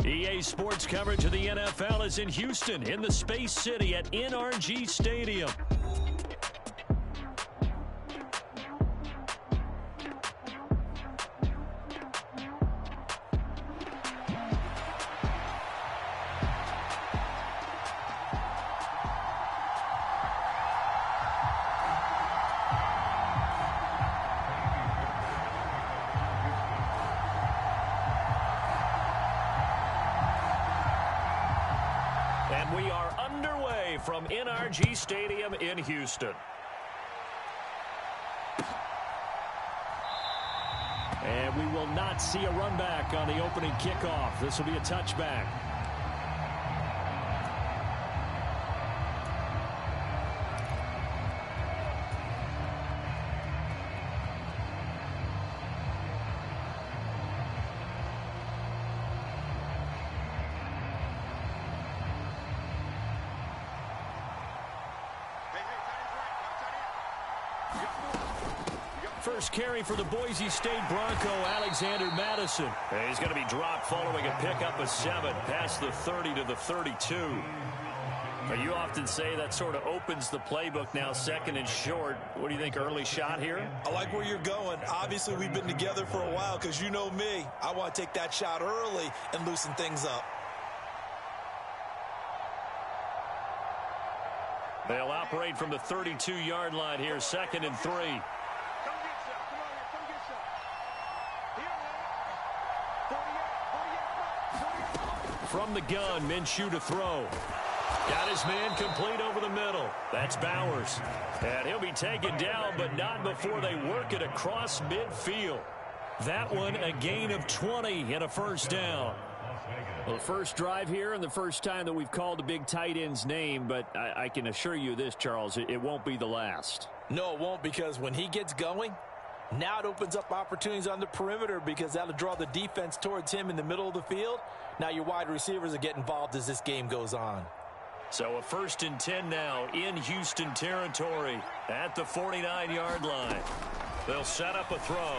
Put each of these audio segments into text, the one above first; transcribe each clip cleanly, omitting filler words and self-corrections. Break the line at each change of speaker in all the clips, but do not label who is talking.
EA Sports coverage of the NFL is in Houston, in the Space City at NRG Stadium. And we are underway from NRG Stadium in Houston. And we will not see a run back on the opening kickoff. This will be a touchback. First carry for the Boise State Bronco, Alexander Madison. He's going to be dropped following a pickup of 7 past the 30 to the 32. You often say that sort of opens the playbook now, second and short. What do you think, early shot here?
I like where you're going. Obviously, we've been together for a while because you know me. I want to take that shot early and loosen things up.
They'll operate from the 32-yard line here, 2nd and 3. From the gun, Minshew to throw. Got his man complete over the middle. That's Bowers. And he'll be taken down, but not before they work it across midfield. That one, a gain of 20 and a first down. Well, the first drive here and the first time that we've called a big tight end's name, but I can assure you this, Charles, it won't be the last.
No, it won't, because when he gets going, now it opens up opportunities on the perimeter because that'll draw the defense towards him in the middle of the field. Now your wide receivers will get involved as this game goes on.
So a 1st and 10 now in Houston territory at the 49-yard line. They'll set up a throw.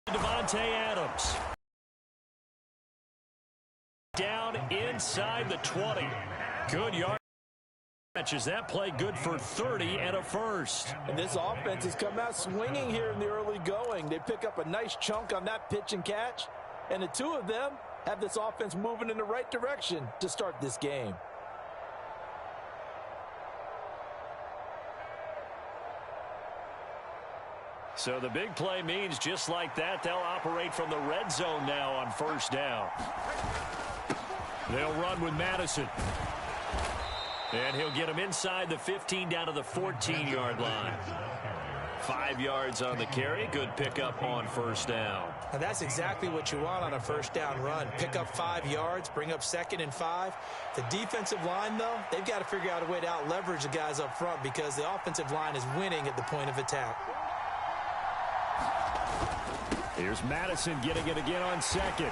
Devontae Adams. Down inside the 20. Good yard. Matches that play good for 30 and a first.
And this offense has come out swinging here in the early going. They pick up a nice chunk on that pitch and catch. And the two of them have this offense moving in the right direction to start this game.
So the big play means just like that, they'll operate from the red zone now on first down. They'll run with Madison. And he'll get him inside the 15 down to the 14-yard line. 5 yards on the carry. Good pickup on first down.
And that's exactly what you want on a first down run. Pick up 5 yards, bring up 2nd and 5. The defensive line, though, they've got to figure out a way to out-leverage the guys up front because the offensive line is winning at the point of attack.
Here's Madison getting it again on 2nd.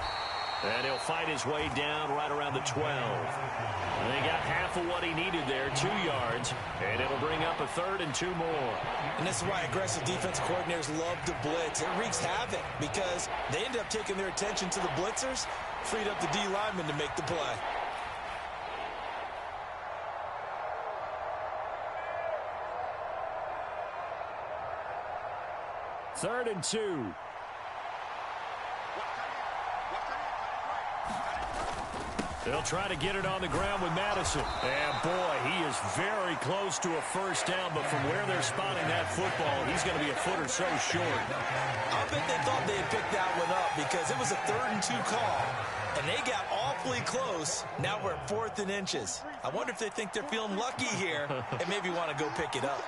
And he'll fight his way down right around the 12. And he got half of what he needed there, 2 yards. And it'll bring up a 3rd and 2 more.
And this is why aggressive defensive coordinators love to blitz. It wreaks havoc because they end up taking their attention to the blitzers, freed up the D lineman to make the play.
Third and 2. They'll try to get it on the ground with Madison. And, boy, he is very close to a first down, but from where they're spotting that football, he's going to be a foot or so short.
I bet they thought they had picked that one up because it was a 3rd and 2 call, and they got awfully close. Now we're at 4th and inches. I wonder if they think they're feeling lucky here and maybe want to go pick it up.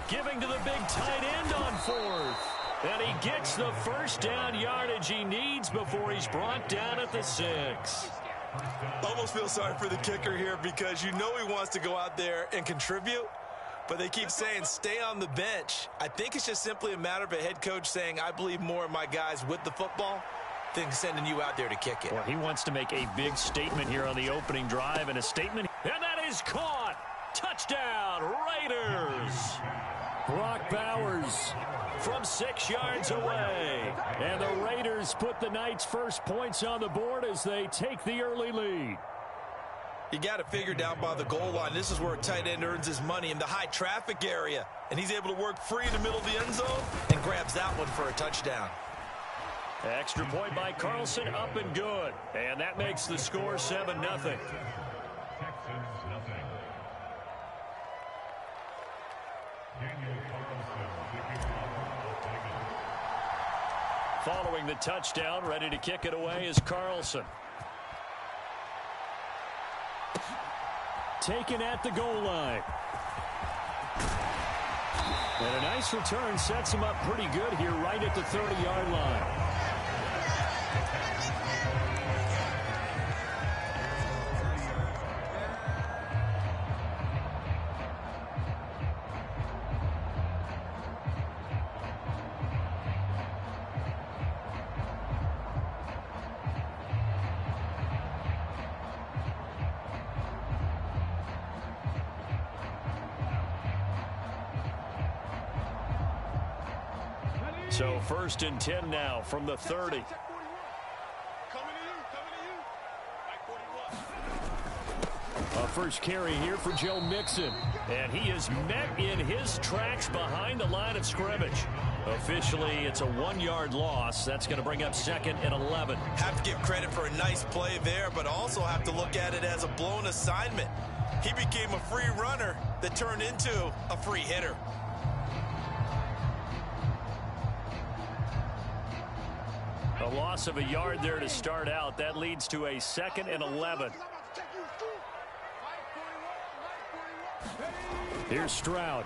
Giving to the big tight end on 4th. And he gets the first down yardage he needs before he's brought down at the 6.
Almost feel sorry for the kicker here because you know he wants to go out there and contribute, but they keep saying stay on the bench. I think it's just simply a matter of a head coach saying I believe more in my guys with the football than sending you out there to kick it.
Well, he wants to make a big statement here on the opening drive, and a statement, and that is caught. Touchdown, Raiders. Brock Bowers from 6 yards away. And the Raiders put the Knights' first points on the board as they take the early lead.
You got to figure down by the goal line. This is where a tight end earns his money, in the high traffic area. And he's able to work free in the middle of the end zone and grabs that one for a touchdown.
Extra point by Carlson, up and good. And that makes the score 7-0. Following the touchdown, ready to kick it away is Carlson. Taken at the goal line. And a nice return sets him up pretty good here right at the 30-yard line. So 1st and 10 now from the 30. A first carry here for Joe Mixon. And he is met in his tracks behind the line of scrimmage. Officially, it's a 1-yard loss. That's going to bring up 2nd and 11.
Have to give credit for a nice play there, but also have to look at it as a blown assignment. He became a free runner that turned into a free hitter.
A loss of a yard there to start out. That leads to a 2nd and 11. Here's Stroud.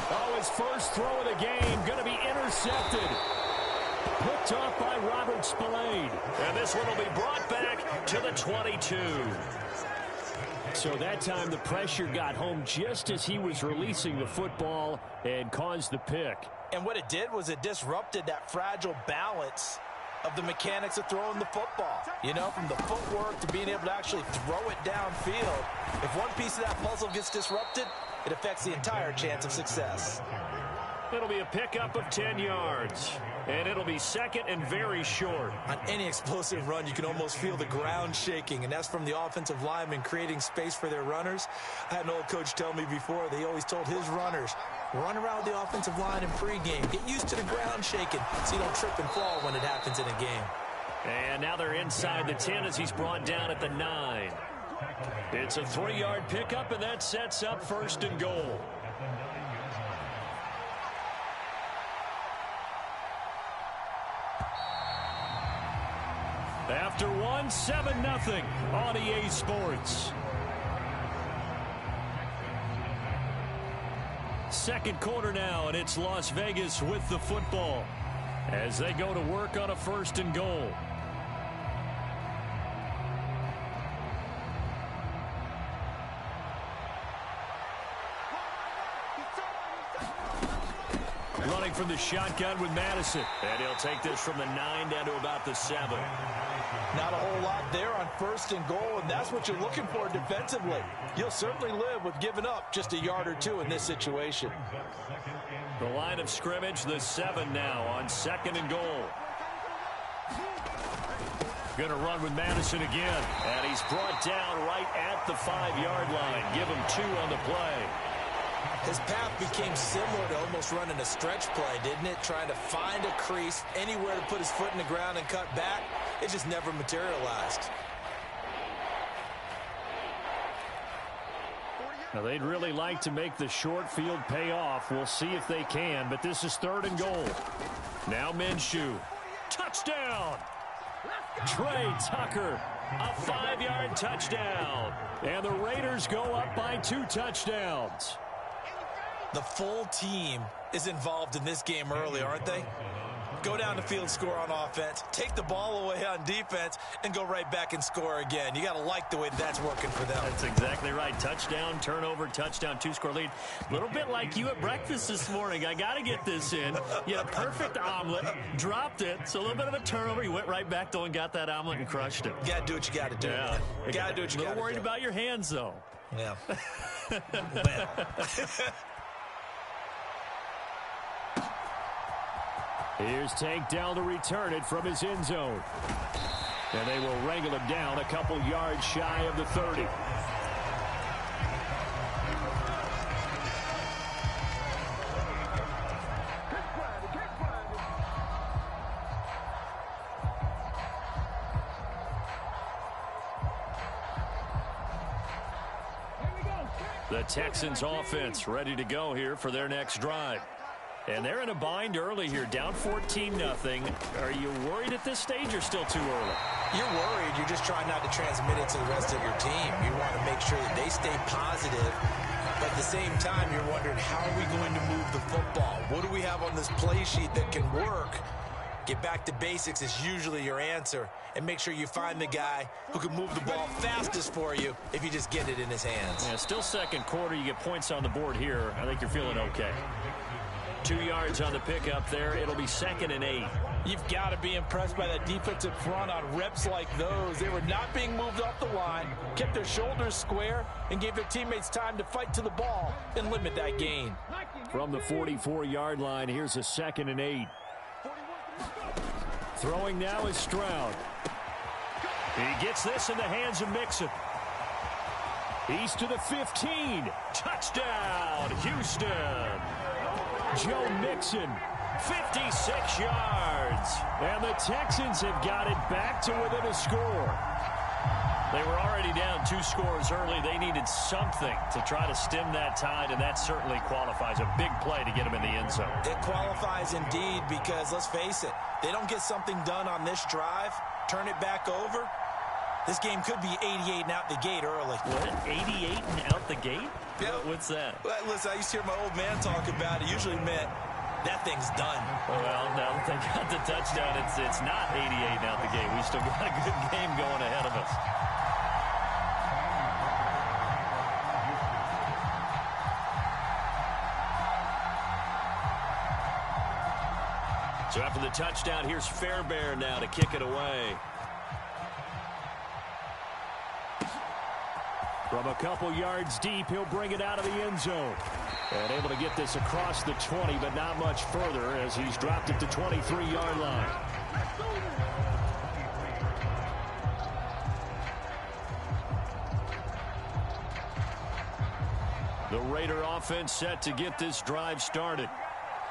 Oh, his first throw of the game going to be intercepted. Picked off by Robert Spillane. And this one will be brought back to the 22. So that time the pressure got home just as he was releasing the football and caused the pick.
And what it did was it disrupted that fragile balance of the mechanics of throwing the football. You know, from the footwork to being able to actually throw it downfield. If one piece of that puzzle gets disrupted, it affects the entire chance of success.
It'll be a pickup of 10 yards. And it'll be 2nd and very short.
On any explosive run, you can almost feel the ground shaking, and that's from the offensive linemen creating space for their runners. I had an old coach tell me before, they always told his runners, run around the offensive line in pregame. Get used to the ground shaking so you don't trip and fall when it happens in a game.
And now they're inside the 10 as he's brought down at the 9. It's a 3-yard pickup, and that sets up 1st and goal. After one, 7-0 on EA Sports. Second quarter now, and it's Las Vegas with the football as they go to work on a 1st and goal. Running from the shotgun with Madison. And he'll take this from the 9 down to about the 7.
Not a whole lot there on 1st and goal, and that's what you're looking for defensively. You'll certainly live with giving up just a yard or 2 in this situation.
The line of scrimmage, the 7 now on 2nd and goal. Going to run with Madison again. And he's brought down right at the 5-yard line. Give him 2 on the play.
His path became similar to almost running a stretch play, didn't it? Trying to find a crease, anywhere to put his foot in the ground and cut back. It just never materialized.
Now, they'd really like to make the short field pay off. We'll see if they can, but this is 3rd and goal. Now Minshew. Touchdown! Trey Tucker, a 5-yard touchdown. And the Raiders go up by 2 touchdowns.
The full team is involved in this game early, aren't they? Go down the field, score on offense, take the ball away on defense, and go right back and score again. You got to like the way that's working for them.
That's exactly right. Touchdown, turnover, touchdown, 2-score lead. A little bit like you at breakfast this morning. I got to get this in. You had a perfect omelet, dropped it, so a little bit of a turnover. You went right back though and got that omelet and crushed it.
You got to do what you got to do.
Yeah.
You got to do what you got to do.
A little worried about your hands, though.
Yeah.
Here's Tank down to return it from his end zone. And they will wrangle him down a couple yards shy of the 30. The Texans offense ready to go here for their next drive. And they're in a bind early here, down 14-0. Are you worried at this stage or still too early?
You're worried. You're just trying not to transmit it to the rest of your team. You want to make sure that they stay positive. But at the same time, you're wondering, how are we going to move the football? What do we have on this play sheet that can work? Get back to basics is usually your answer. And make sure you find the guy who can move the ball fastest for you if you just get it in his hands.
Yeah, still second quarter. You get points on the board here. I think you're feeling okay. 2 yards on the pickup there. It'll be 2nd and 8.
You've got to be impressed by that defensive front on reps like those. They were not being moved off the line, kept their shoulders square, and gave their teammates time to fight to the ball and limit that gain.
From the 44-yard line, here's a 2nd and 8. Throwing now is Stroud. He gets this in the hands of Mixon. He's to the 15. Touchdown, Houston. Joe Mixon, 56 yards. And the Texans have got it back to within a score. They were already down 2 scores early. They needed something to try to stem that tide, and that certainly qualifies. A big play to get them in the end zone.
It qualifies indeed because, let's face it, they don't get something done on this drive, turn it back over, this game could be 88 and out the gate early.
What? 88 and out the gate?
Yeah.
What's that?
Well, listen, I used to hear my old man talk about it. Usually meant that thing's done.
Well, now that they got the touchdown, it's not 88 and out the gate. We still got a good game going ahead of us. So after the touchdown, here's Fairbairn now to kick it away. From a couple yards deep, he'll bring it out of the end zone. And able to get this across the 20, but not much further as he's dropped it to 23-yard line. The Raider offense set to get this drive started.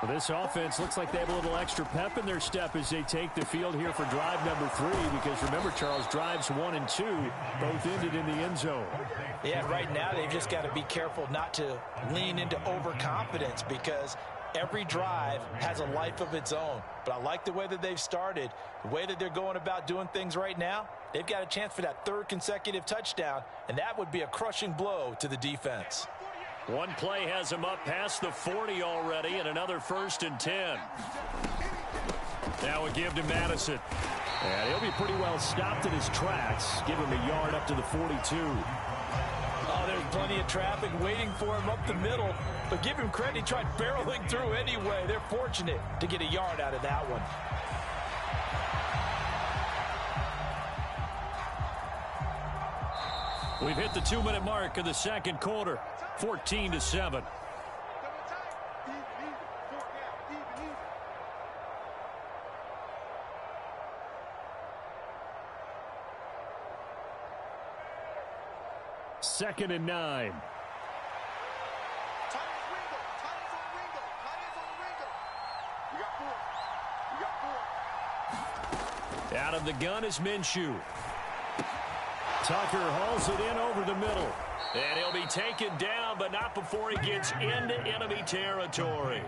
Well, this offense looks like they have a little extra pep in their step as they take the field here for drive number 3. Because remember, Charles, drives 1 and 2 both ended in the end zone.
Yeah, right now they've just got to be careful not to lean into overconfidence because every drive has a life of its own. But I like the way that they've started, the way that they're going about doing things right now. They've got a chance for that 3rd consecutive touchdown, and that would be a crushing blow to the defense.
One play has him up past the 40 already, and another 1st and 10. Now a give to Madison. And he'll be pretty well stopped in his tracks. Give him a yard up to the 42.
Oh, there's plenty of traffic waiting for him up the middle. But give him credit, he tried barreling through anyway. They're fortunate to get a yard out of that one.
We've hit the 2-minute mark of the second quarter. 14-7. Second and 9. Out of the gun is Minshew. Tucker hauls it in over the middle. And he'll be taken down, but not before he gets into enemy territory.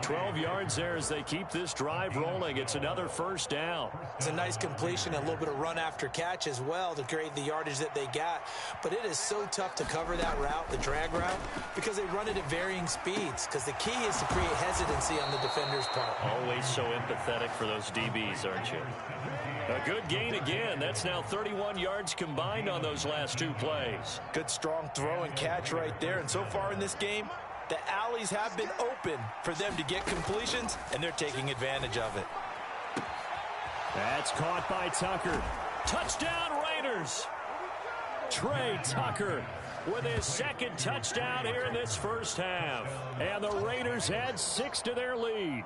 12 yards there as they keep this drive rolling. It's another 1st down.
It's a nice completion, a little bit of run after catch as well to create the yardage that they got. But it is so tough to cover that route, the drag route, because they run it at varying speeds. Because the key is to create hesitancy on the defender's part.
Always so empathetic for those DBs, aren't you? A good gain again. That's now 31 yards combined on those last 2 plays.
Good strong throw and catch right there. And so far in this game, the alleys have been open for them to get completions, and they're taking advantage of it.
That's caught by Tucker. Touchdown, Raiders! Trey Tucker with his 2nd touchdown here in this 1st half. And the Raiders add 6 to their lead.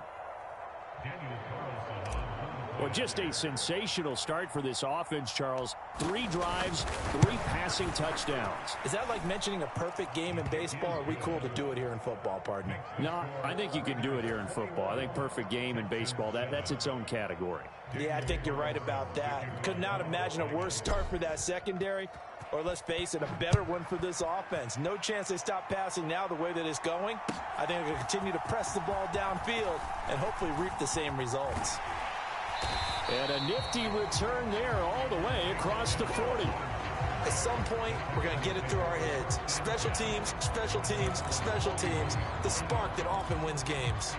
Well, just a sensational start for this offense, Charles. 3 drives, 3 passing touchdowns.
Is that like mentioning a perfect game in baseball, or are we cool to do it here in football, partner?
No, I think you can do it here in football. I think perfect game in baseball, that's its own category.
Yeah, I think you're right about that. Could not imagine a worse start for that secondary, or let's face it, a better one for this offense. No chance they stop passing now the way that it's going. I think they're going to continue to press the ball downfield and hopefully reap the same results.
And a nifty return there all the way across the 40.
At some point, we're going to get it through our heads. Special teams, special teams, special teams. The spark that often wins games.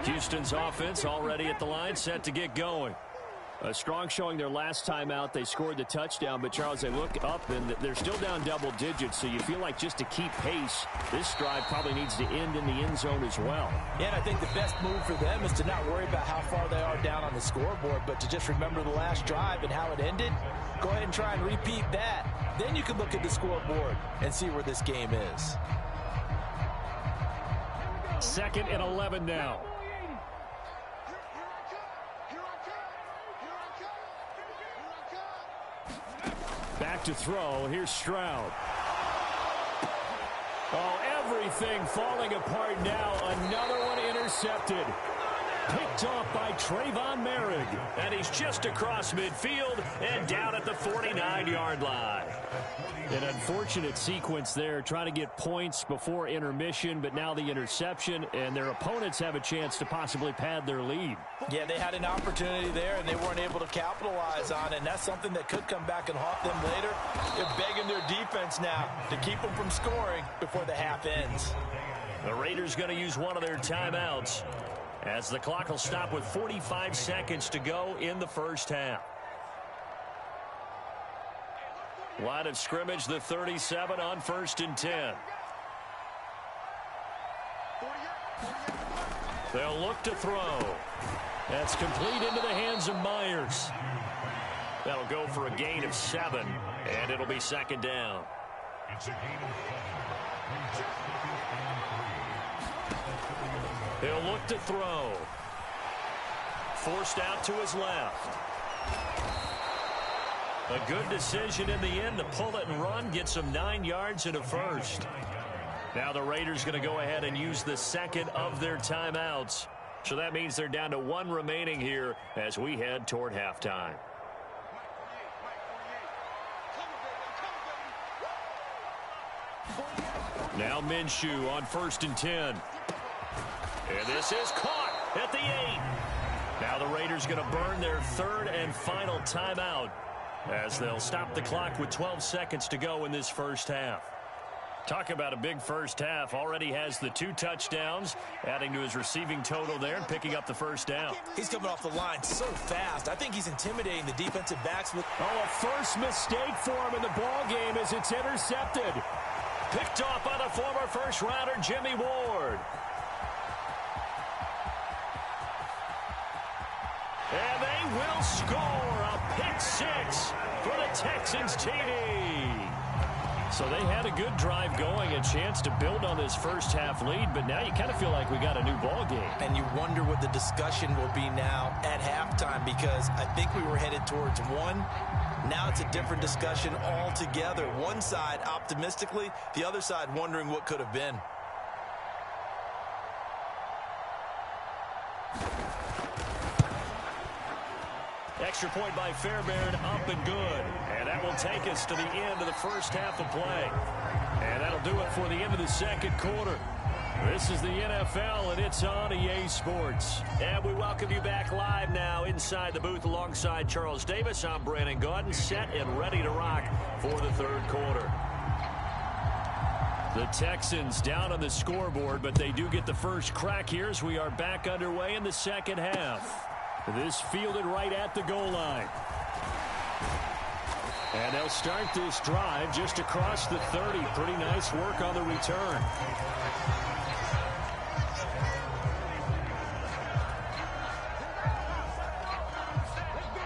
Houston's offense already at the line, set to get going. A strong showing their last time out. They scored the touchdown, but Charles, they look up and they're still down double digits, so you feel like just to keep pace, this drive probably needs to end in the end zone as well.
Yeah, and I think the best move for them is to not worry about how far they are down on the scoreboard, but to just remember the last drive and how it ended. Go ahead and try and repeat that. Then you can look at the scoreboard and see where this game is.
2nd and 11 now. Back to throw. Here's Stroud. Oh, everything falling apart now. Another one intercepted. Picked off by Trayvon Merrick. And he's just across midfield and down at the 49-yard line. An unfortunate sequence there, trying to get points before intermission, but now the interception, and their opponents have a chance to possibly pad their lead.
Yeah, they had an opportunity there, and they weren't able to capitalize on it, and that's something that could come back and haunt them later. They're begging their defense now to keep them from scoring before the half ends.
The Raiders going to use one of their timeouts as the clock will stop with 45 seconds to go in the first half. Line of scrimmage, the 37 on 1st and 10. They'll look to throw. That's complete into the hands of Myers. That'll go for a gain of 7, and it'll be 2nd down. He'll look to throw. Forced out to his left. A good decision in the end to pull it and run, get some 9 yards and a first. Now the Raiders going to go ahead and use the 2nd of their timeouts. So that means they're down to 1 remaining here as we head toward halftime. Now Minshew on 1st and 10. And this is caught at the 8. Now the Raiders going to burn their 3rd and final timeout, as they'll stop the clock with 12 seconds to go in this first half. Talk about a big first half. Already has the 2 touchdowns, adding to his receiving total there and picking up the first down.
He's coming off the line so fast. I think he's intimidating the defensive backs.
Oh, a first mistake for him in the ball game as it's intercepted. Picked off by the former first-rounder Jimmy Ward. And they will score a pick 6 for the Texans TD. So they had a good drive going, a chance to build on this first half lead, but now you kind of feel like we got a new ball game.
And you wonder what the discussion will be now at halftime, because I think we were headed towards 1. Now it's a different discussion altogether. One side optimistically, the other side wondering what could have been.
Extra point by Fairbairn, up and good. And that will take us to the end of the first half of play. And that'll do it for the end of the second quarter. This is the NFL, and it's on EA Sports. And we welcome you back live now inside the booth alongside Charles Davis. I'm Brandon Gaudin, set and ready to rock for the third quarter. The Texans down on the scoreboard, but they do get the first crack here as we are back underway in the second half. This fielded right at the goal line. And they'll start this drive just across the 30. Pretty nice work on the return.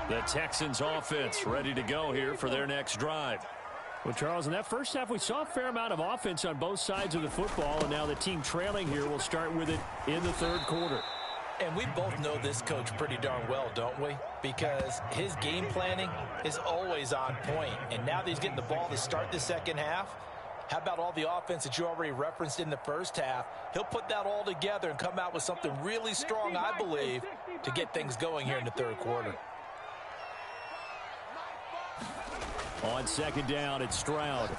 The Texans offense ready to go here for their next drive. Well, Charles, in that first half, we saw a fair amount of offense on both sides of the football, and now the team trailing here will start with it in the third quarter.
And we both know this coach pretty darn well, don't we? Because his game planning is always on point. And now that he's getting the ball to start the second half, how about all the offense that you already referenced in the first half? He'll put that all together and come out with something really strong, I believe, to get things going here in the third quarter.
On second down, it's Stroud.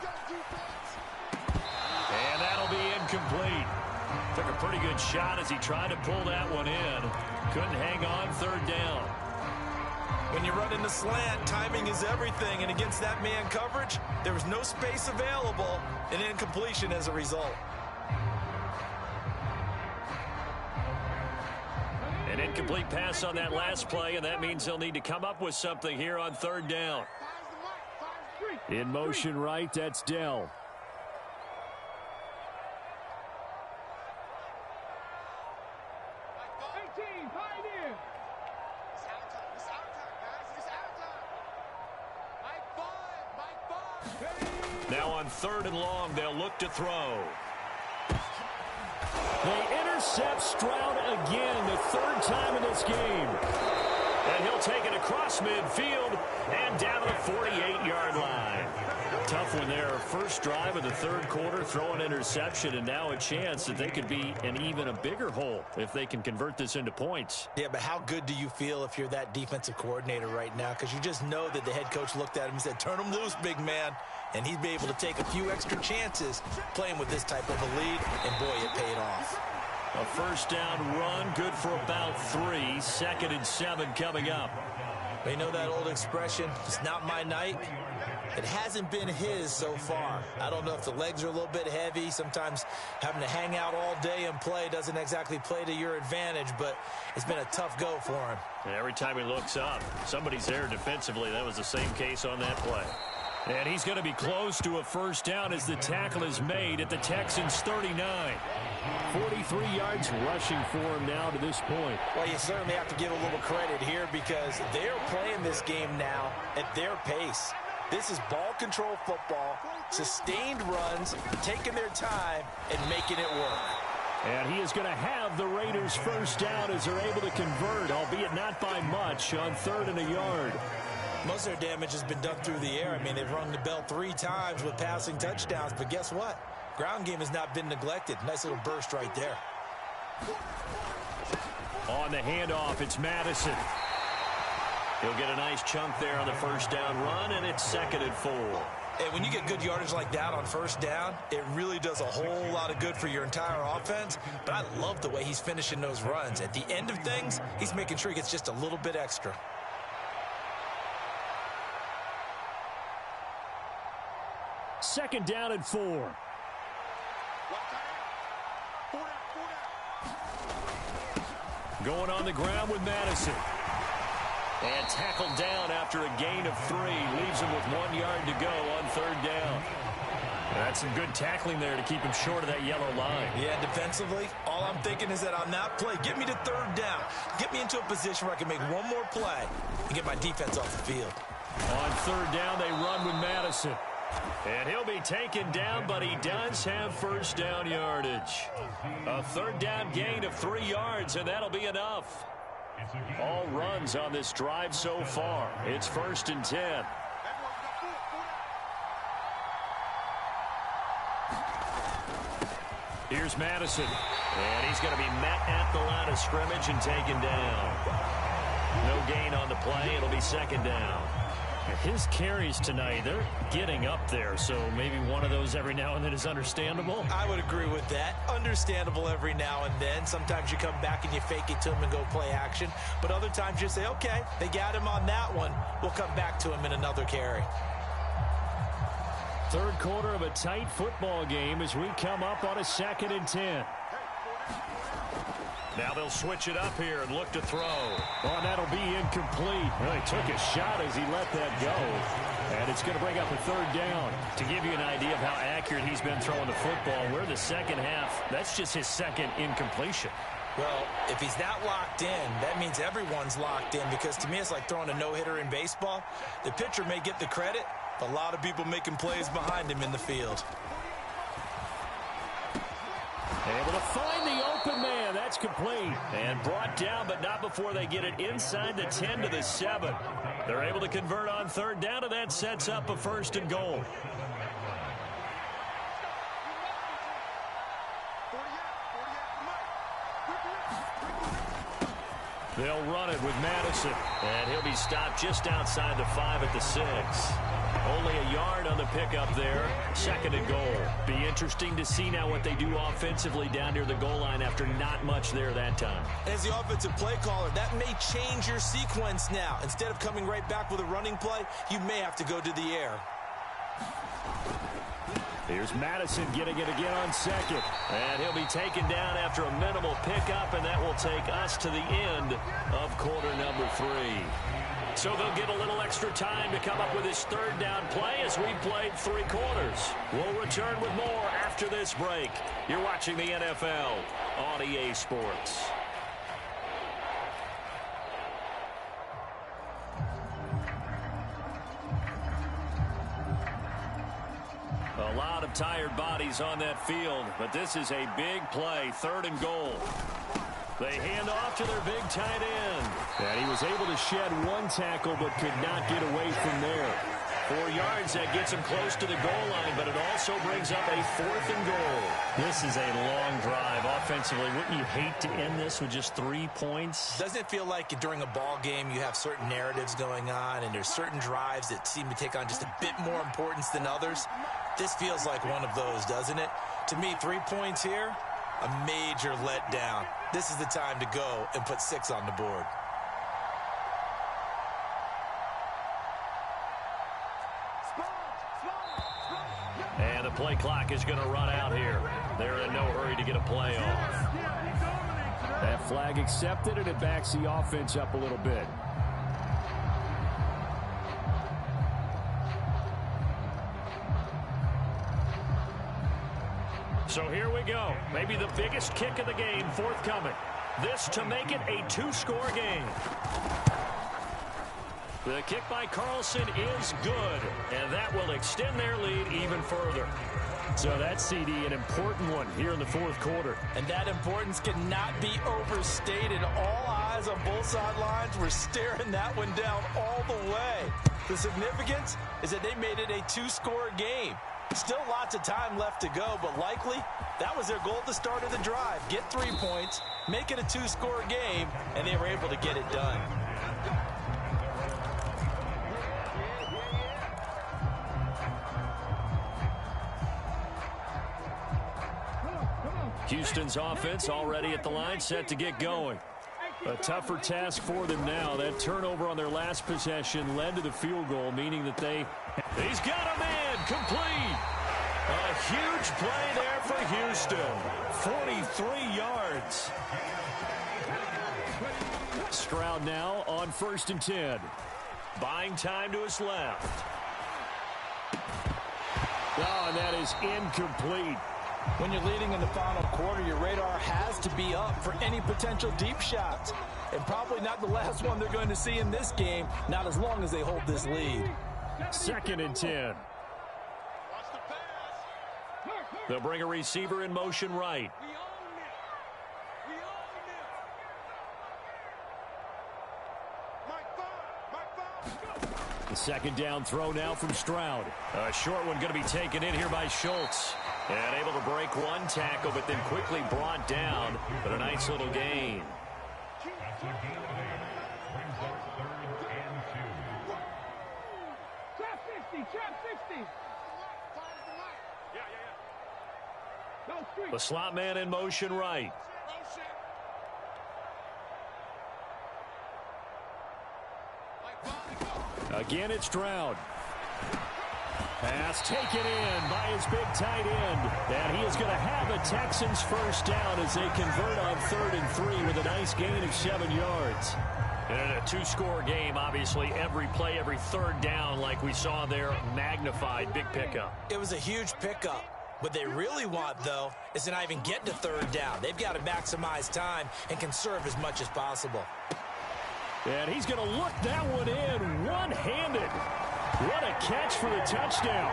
And that'll be incomplete. Took a pretty good shot as he tried to pull that one in. Couldn't hang on third down.
When you run in the slant, timing is everything. And against that man coverage, there was no space available, and incompletion as a result.
An incomplete pass on that last play, and that means they'll need to come up with something here on third down. In motion right, that's Dell. Now on third and long, they'll look to throw. They intercept Stroud again, the third time in this game. And he'll take it across midfield and down to the 48-yard line. Tough one there. First drive of the third quarter, throw an interception, and now a chance that they could be in even a bigger hole if they can convert this into points.
Yeah, but how good do you feel if you're that defensive coordinator right now? Because you just know that the head coach looked at him and said, turn him loose, big man. And he'd be able to take a few extra chances playing with this type of a lead, and boy, it paid off.
A first down run, good for about 3. 2nd and 7 coming up.
You know that old expression, it's not my night? It hasn't been his so far. I don't know if the legs are a little bit heavy. Sometimes having to hang out all day and play doesn't exactly play to your advantage, but it's been a tough go for him.
And every time he looks up, somebody's there defensively. That was the same case on that play. And he's going to be close to a first down as the tackle is made at the Texans' 39. 43 yards rushing for him now to this point.
Well, you certainly have to give a little credit here because they're playing this game now at their pace. This is ball control football, sustained runs, taking their time, and making it work.
And he is going to have the Raiders' first down as they're able to convert, albeit not by much, on 3rd and a yard.
Most of their damage has been done through the air. I mean, they've rung the bell 3 times with passing touchdowns, but guess what? Ground game has not been neglected. Nice little burst right there.
On the handoff, it's Madison. He'll get a nice chunk there on the first down run, and it's 2nd and 4.
And when you get good yardage like that on first down, it really does a whole lot of good for your entire offense. But I love the way he's finishing those runs. At the end of things, he's making sure he gets just a little bit extra.
Second down and 4. Going on the ground with Madison. And tackled down after a gain of 3. Leaves him with 1 yard to go on 3rd down. That's some good tackling there to keep him short of that yellow line.
Yeah, defensively, all I'm thinking is that on that play, get me to 3rd down. Get me into a position where I can make one more play and get my defense off the field.
On 3rd down, they run with Madison. And he'll be taken down, but he does have first down yardage. A 3rd down gain of 3 yards, and that'll be enough. All runs on this drive so far. It's 1st and 10. Here's Madison. And he's going to be met at the line of scrimmage and taken down. No gain on the play. It'll be 2nd down. His carries tonight, they're getting up there, so maybe one of those every now and then is understandable.
I would agree with that. Understandable every now and then. Sometimes you come back and you fake it to him and go play action. But other times you say, okay, they got him on that one. We'll come back to him in another carry.
Third quarter of a tight football game as we come up on a 2nd and 10. Now they'll switch it up here and look to throw. Oh, that'll be incomplete. Well, he took a shot as he let that go. And it's going to bring up a 3rd down. To give you an idea of how accurate he's been throwing the football, we're the second half. That's just his 2nd incompletion.
Well, if he's that locked in, that means everyone's locked in, because to me it's like throwing a no-hitter in baseball. The pitcher may get the credit,
A lot of people making plays behind him in the field.
Able to find the open man. That's complete. And brought down, but not before they get it inside the 10 to the 7. They're able to convert on third down, and that sets up a 1st and goal. They'll run it with Madison. And he'll be stopped just outside the 5 at the 6. Only a yard on the pickup there. 2nd and goal. Be interesting to see now what they do offensively down near the goal line after not much there that time.
As the offensive play caller, that may change your sequence now. Instead of coming right back with a running play, you may have to go to the air.
Here's Madison getting it again on 2nd. And he'll be taken down after a minimal pickup, and that will take us to the end of quarter number 3. So they'll get a little extra time to come up with his 3rd down play as we played 3 quarters. We'll return with more after this break. You're watching the NFL on EA Sports. A lot of tired bodies on that field, but this is a big play, 3rd and goal. They hand off to their big tight end. And he was able to shed 1 tackle, but could not get away from there. 4 yards, that gets him close to the goal line, but it also brings up a 4th and goal. This is a long drive offensively. Wouldn't you hate to end this with just 3 points?
Doesn't it feel like during a ball game you have certain narratives going on, and there's certain drives that seem to take on just a bit more importance than others? This feels like one of those, doesn't it? To me, 3 points here, a major letdown. This is the time to go and put 6 on the board.
And the play clock is going to run out here. They're in no hurry to get a play off. That flag accepted, and it backs the offense up a little bit. So here we go. Maybe the biggest kick of the game forthcoming. This to make it a 2-score game. The kick by Carlson is good, and that will extend their lead even further. So that's, CD, an important one here in the 4th quarter.
And that importance cannot be overstated. All eyes on both sidelines were staring that one down all the way. The significance is that they made it a 2-score game. Still lots of time left to go, but likely that was their goal at the start of the drive. Get 3 points, make it a 2-score game, and they were able to get it done.
Houston's offense already at the line, set to get going. A tougher task for them now. That turnover on their last possession led to the field goal, meaning that he's got a man, complete. A huge play there for Houston. 43 yards. Stroud now on 1st and 10. Buying time to his left. Oh, and that is incomplete.
When you're leading in the final quarter, your radar has to be up for any potential deep shots. And probably not the last one they're going to see in this game, not as long as they hold this lead.
2nd and 10. They'll bring a receiver in motion right. The 2nd down throw now from Stroud. A short one going to be taken in here by Schultz. And able to break 1 tackle, but then quickly brought down. But a nice little gain. The slot man in motion right. Again, it's Stroud. Pass taken in by his big tight end. And he is going to have a Texans 1st down as they convert on 3rd and 3 with a nice gain of 7 yards. And in a 2-score game, obviously, every play, every 3rd down, like we saw there, magnified, big pickup.
It was a huge pickup. What they really want, though, is to not even get to 3rd down. They've got to maximize time and conserve as much as possible.
And he's going to look that one in one-handed. What a catch for the touchdown.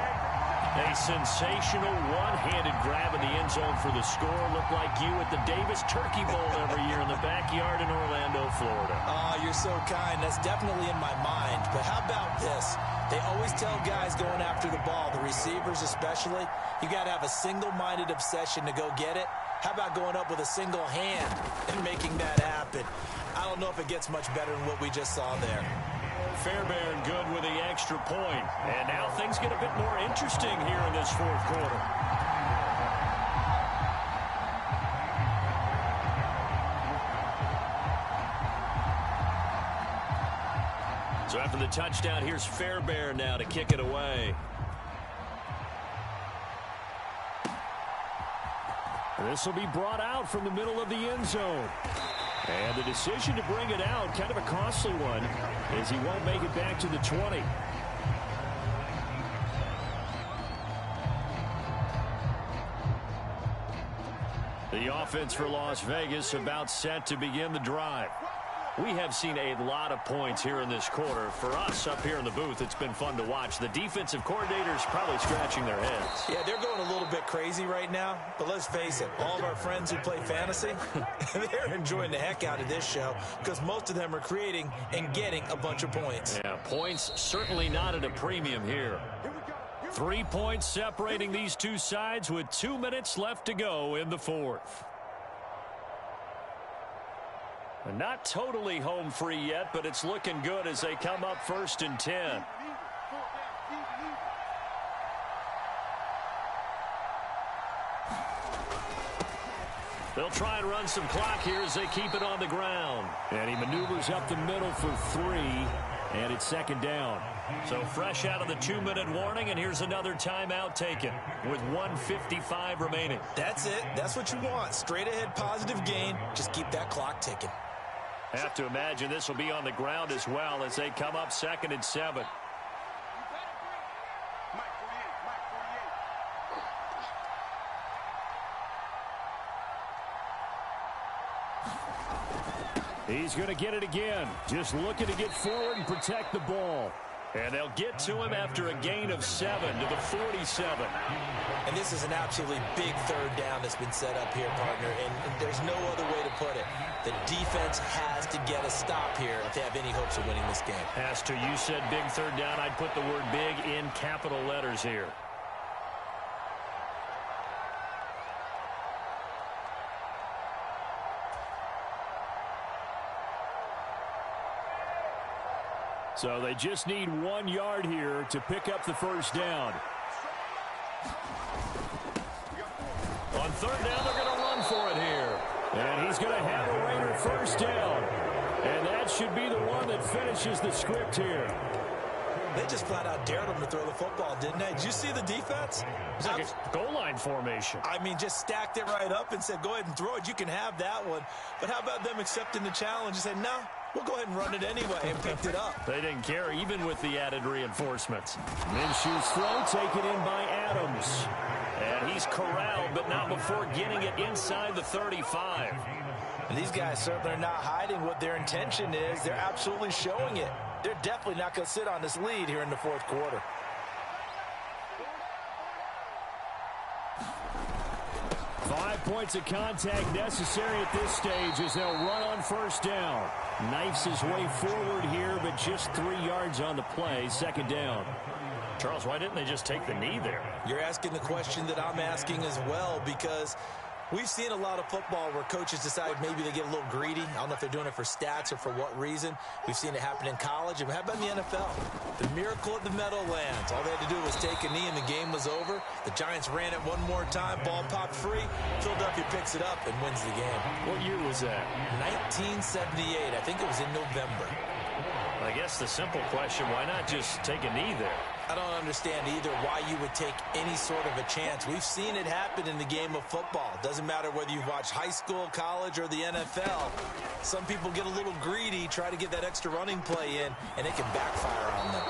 A sensational one-handed grab in the end zone for the score. Looked like you at the Davis Turkey Bowl every year in the backyard in Orlando, Florida.
Oh, you're so kind. That's definitely in my mind. But how about this? They always tell guys going after the ball, the receivers especially, you got to have a single-minded obsession to go get it. How about going up with a single hand and making that happen? I don't know if it gets much better than what we just saw there.
Fairbairn good with the extra point. And now things get a bit more interesting here in this fourth quarter. So after the touchdown, here's Fairbairn now to kick it away. This will be brought out from the middle of the end zone. And the decision to bring it out, kind of a costly one, as he won't make it back to the 20. The offense for Las Vegas about set to begin the drive. We have seen a lot of points here in this quarter. For us up here in the booth, it's been fun to watch. The defensive coordinators probably scratching their heads.
Yeah, they're going a little bit crazy right now. But let's face it, all of our friends who play fantasy, they're enjoying the heck out of this show because most of them are creating and getting a bunch of points.
Yeah, points certainly not at a premium here. 3 points separating these two sides with 2 minutes left to go in the fourth. And not totally home free yet, but it's looking good as they come up 1st and 10. They'll try and run some clock here as they keep it on the ground. And he maneuvers up the middle for 3, and it's 2nd down. So fresh out of the 2-minute warning, and here's another timeout taken with 1:55 remaining.
That's it. That's what you want. Straight ahead positive gain. Just keep that clock ticking.
Have to imagine this will be on the ground as well as they come up 2nd and 7. He's going to get it again. Just looking to get forward and protect the ball. And they'll get to him after a gain of 7 to the 47.
And this is an absolutely big 3rd down that's been set up here, partner. And there's no other way to put it. The defense has to get a stop here if they have any hopes of winning this game.
Has to. You said big 3rd down. I'd put the word big in capital letters here. So they just need 1 yard here to pick up the 1st down. On 3rd down, they're going to run for it here. And he's going to have a Raider 1st down. And that should be the one that finishes the script here.
They just flat out dared him to throw the football, didn't they? Did you see the defense?
It's like a goal line formation.
I mean, just stacked it right up and said, go ahead and throw it. You can have that one. But how about them accepting the challenge and saying, no, we'll go ahead and run it anyway, and picked it up.
They didn't care, even with the added reinforcements. Minshew's throw taken in by Adams. And he's corralled, but not before getting it inside the 35.
And these guys certainly are not hiding what their intention is. They're absolutely showing it. They're definitely not going to sit on this lead here in the 4th quarter.
Five points of contact necessary at this stage as they'll run on 1st down. Knifes his way forward here, but just 3 yards on the play. 2nd down. Charles, why didn't they just take the knee there?
You're asking the question that I'm asking as well, because we've seen a lot of football where coaches decide maybe they get a little greedy. I don't know if they're doing it for stats or for what reason. We've seen it happen in college. And how about in the NFL? The miracle at the Meadowlands. All they had to do was take a knee and the game was over. The Giants ran it one more time. Ball popped free. Philadelphia picks it up and wins the game.
What year was that?
1978. I think it was in November.
I guess the simple question, why not just take a knee there?
I don't understand either why you would take any sort of a chance. We've seen it happen in the game of football. Doesn't matter whether you watch high school, college, or the NFL. Some people get a little greedy, try to get that extra running play in, and it can backfire on them.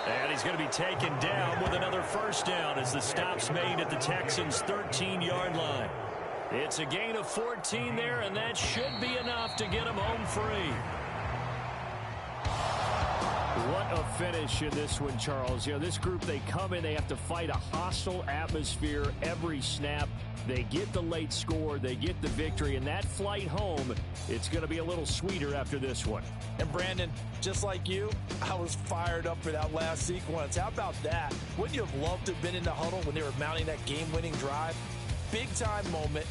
And he's going to be taken down with another 1st down as the stop's made at the Texans' 13-yard line. It's a gain of 14 there, and that should be enough to get him home free. What a finish in this one, Charles. You know, this group, they come in, they have to fight a hostile atmosphere every snap. They get the late score, they get the victory, and that flight home, it's going to be a little sweeter after this one.
And Brandon, just like you, I was fired up for that last sequence. How about that? Wouldn't you have loved to have been in the huddle when they were mounting that game-winning drive? Big-time moment.